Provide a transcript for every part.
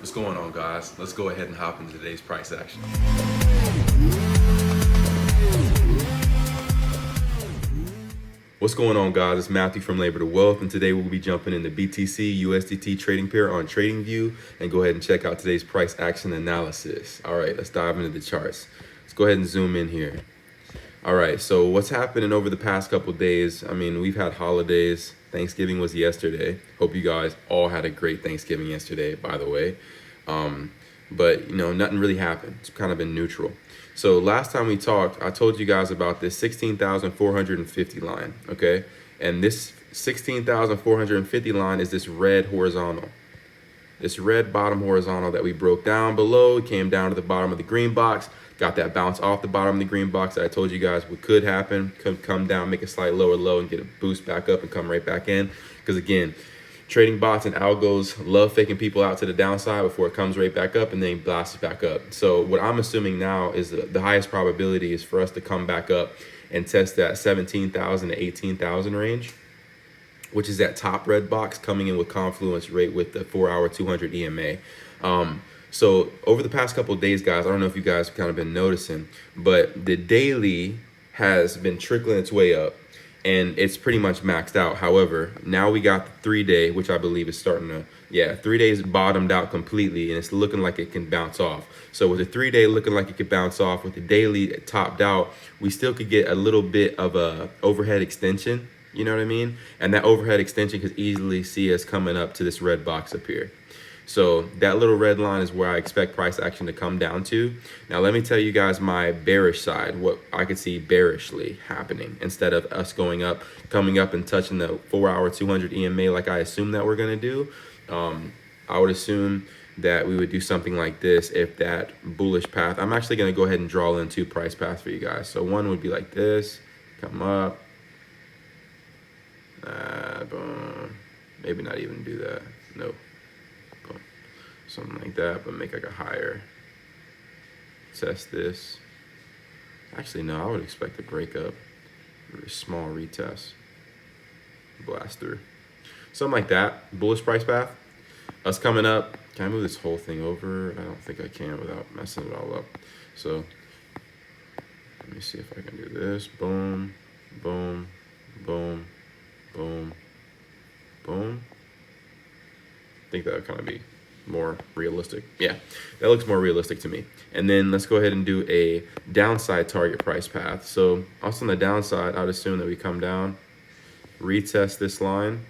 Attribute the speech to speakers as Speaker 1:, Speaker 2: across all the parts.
Speaker 1: What's going on, guys? Let's go ahead and hop into today's price action. What's going on, guys? It's Matthew from Labor to Wealth, and today we'll be jumping into BTC USDT trading pair on TradingView, and go ahead and check out today's price action analysis. All right, let's dive into the charts. Let's go ahead and zoom in here. All right, so what's happening over the past couple days? I mean, we've had holidays. Thanksgiving was yesterday. Hope you guys all had a great Thanksgiving yesterday, by the way. But nothing really happened. It's kind of been neutral. So last time we talked, I told you guys about this 16,450 line, okay? And this 16,450 line is this red horizontal. This red bottom horizontal that we broke down below, came down to the bottom of the green box, got that bounce off the bottom of the green box that I told you guys what could happen, could come down, make a slight lower low and get a boost back up and come right back in. Because again, trading bots and algos love faking people out to the downside before it comes right back up and then blasts back up. So what I'm assuming now is the highest probability is for us to come back up and test that 17,000 to 18,000 range, which is that top red box coming in with confluence rate with the 4-hour 200 EMA. So over the past couple of days, guys, I don't know if you guys have kind of been noticing, but the daily has been trickling its way up and it's pretty much maxed out. However, now we got the 3-day, which I believe is starting to, 3 days bottomed out completely and it's looking like it can bounce off. So with the 3-day looking like it could bounce off, with the daily topped out, we still could get a little bit of a overhead extension, you know what I mean? And that overhead extension could easily see us coming up to this red box up here. So that little red line is where I expect price action to come down to. Now, let me tell you guys my bearish side, what I could see bearishly happening instead of us going up, coming up and touching the 4-hour 200 EMA like I assume that we're going to do. I would assume that we would do something like this if that bullish path. I'm actually going to go ahead and draw in 2 price paths for you guys. So one would be like this, come up. Boom. Maybe not even do that. Nope. Boom. Something like that, but make like a higher. Test this. Actually, no, I would expect a breakup. A small retest. Blast through. Something like that. Bullish price path. Us coming up. Can I move this whole thing over? I don't think I can without messing it all up. So let me see if I can do this. Boom, boom, boom, boom, boom. I think that would kind of be more realistic. Yeah, that looks more realistic to me. And then let's go ahead and do a downside target price path. So also on the downside, I'd assume that we come down, retest this line,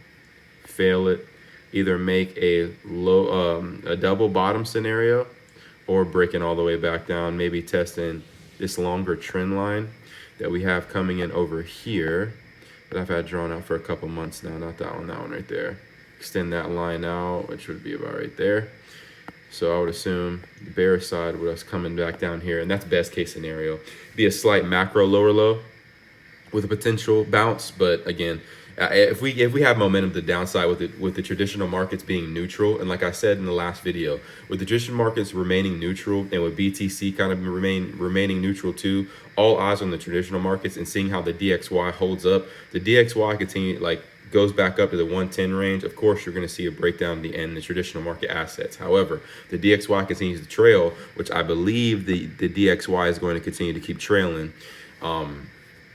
Speaker 1: fail it, either make a low, a double bottom scenario, or breaking all the way back down, maybe testing this longer trend line that we have coming in over here that I've had drawn out for a couple months now. Not that one right there. Extend that line out, which would be about right there. So I would assume the bearish side with us coming back down here, and that's best case scenario. Be a slight macro lower low with a potential bounce, but again, if we have momentum to the downside with the traditional markets being neutral, and like I said in the last video, with the traditional markets remaining neutral and with BTC kind of remaining neutral too, all eyes on the traditional markets and seeing how the DXY holds up. The DXY goes back up to the 110 range. Of course, you're going to see a breakdown in the traditional market assets. However, the DXY continues to trail, which I believe the DXY is going to continue to keep trailing.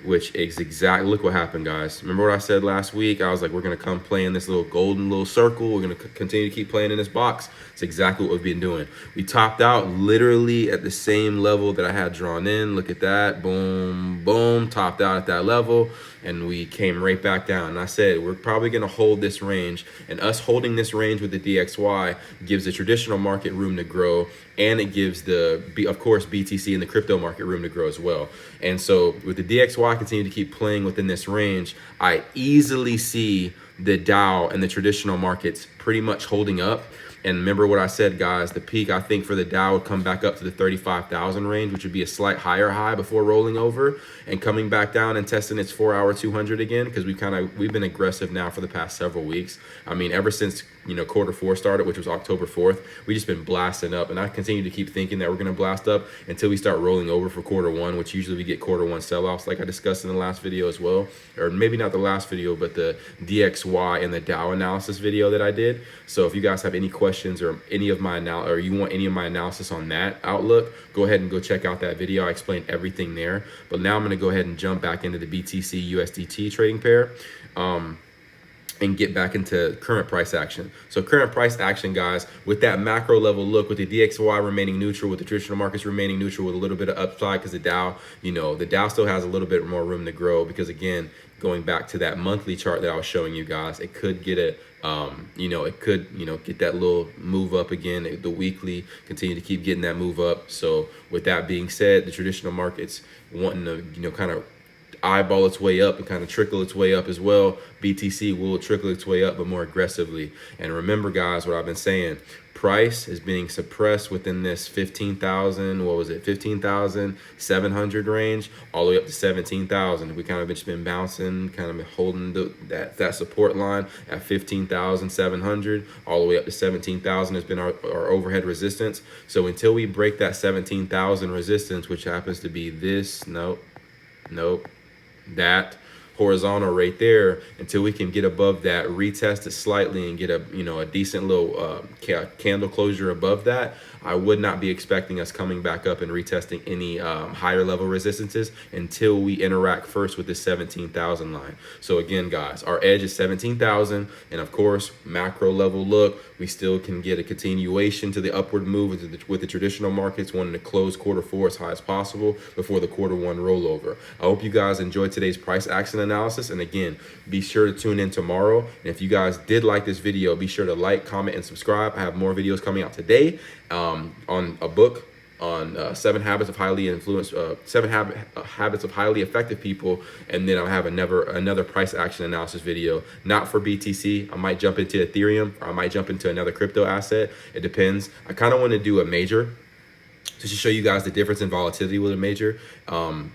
Speaker 1: Which is exactly, look what happened, guys. Remember what I said last week? I was like, we're going to come play in this little golden little circle. We're going to continue to keep playing in this box. It's exactly what we've been doing. We topped out literally at the same level that I had drawn in. Look at that. Boom, boom. Topped out at that level. And we came right back down. And I said, we're probably going to hold this range. And us holding this range with the DXY gives the traditional market room to grow. And it gives of course, BTC and the crypto market room to grow as well. And so with the DXY continue to keep playing within this range, I easily see the Dow and the traditional markets pretty much holding up. And remember what I said, guys, the peak I think for the Dow would come back up to the 35,000 range, which would be a slight higher high before rolling over and coming back down and testing its 4-hour 200 again, because we've been aggressive now for the past several weeks. I mean, ever since quarter four started, which was October 4th. We just been blasting up, and I continue to keep thinking that we're going to blast up until we start rolling over for quarter one, which usually we get quarter one sell-offs like I discussed in the last video as well, or maybe not the last video, but the DXY and the Dow analysis video that I did. So if you guys have any questions or any of my or you want any of my analysis on that outlook, go ahead and go check out that video. I explained everything there. But now I'm going to go ahead and jump back into the BTC USDT trading pair. And get back into current price action. So current price action, guys, with that macro level look, with the DXY remaining neutral, with the traditional markets remaining neutral, with a little bit of upside, because the Dow, the Dow still has a little bit more room to grow, because again, going back to that monthly chart that I was showing you guys, it could get it get that little move up again. The weekly continue to keep getting that move up. So with that being said, the traditional markets wanting to, kind of eyeball its way up and kind of trickle its way up as well. BTC will trickle its way up, but more aggressively. And remember, guys, what I've been saying, price is being suppressed within this 15,700 range, all the way up to 17,000. We kind of just been bouncing, kind of been holding that support line at 15,700, all the way up to 17,000 has been our overhead resistance. So until we break that 17,000 resistance, which happens to be this, that horizontal right there, until we can get above that, retest it slightly and get a decent little candle closure above that, I would not be expecting us coming back up and retesting any higher level resistances until we interact first with this 17,000 line. So again, guys, our edge is 17,000, and of course, macro level look, we still can get a continuation to the upward move with the traditional markets wanting to close quarter four as high as possible before the quarter one rollover. I hope you guys enjoyed today's price action analysis, and again, be sure to tune in tomorrow. And if you guys did like this video, be sure to like, comment, and subscribe. I have more videos coming out today on a book on 7 habits of highly effective people, and then I'll have another price action analysis video, not for BTC. I might jump into Ethereum, or I might jump into another crypto asset. It depends. I kind of want to do a major just to show you guys the difference in volatility with a major, and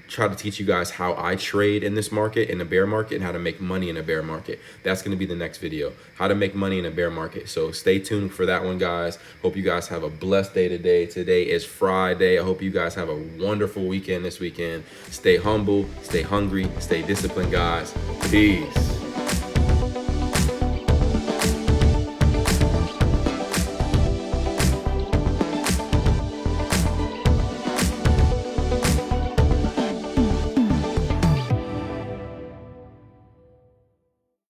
Speaker 1: try to teach you guys how I trade in this market, in a bear market, and how to make money in a bear market. That's going to be the next video, how to make money in a bear market. So stay tuned for that one, guys. Hope you guys have a blessed day today. Today is Friday. I hope you guys have a wonderful weekend this weekend. Stay humble, stay hungry, stay disciplined, guys. Peace.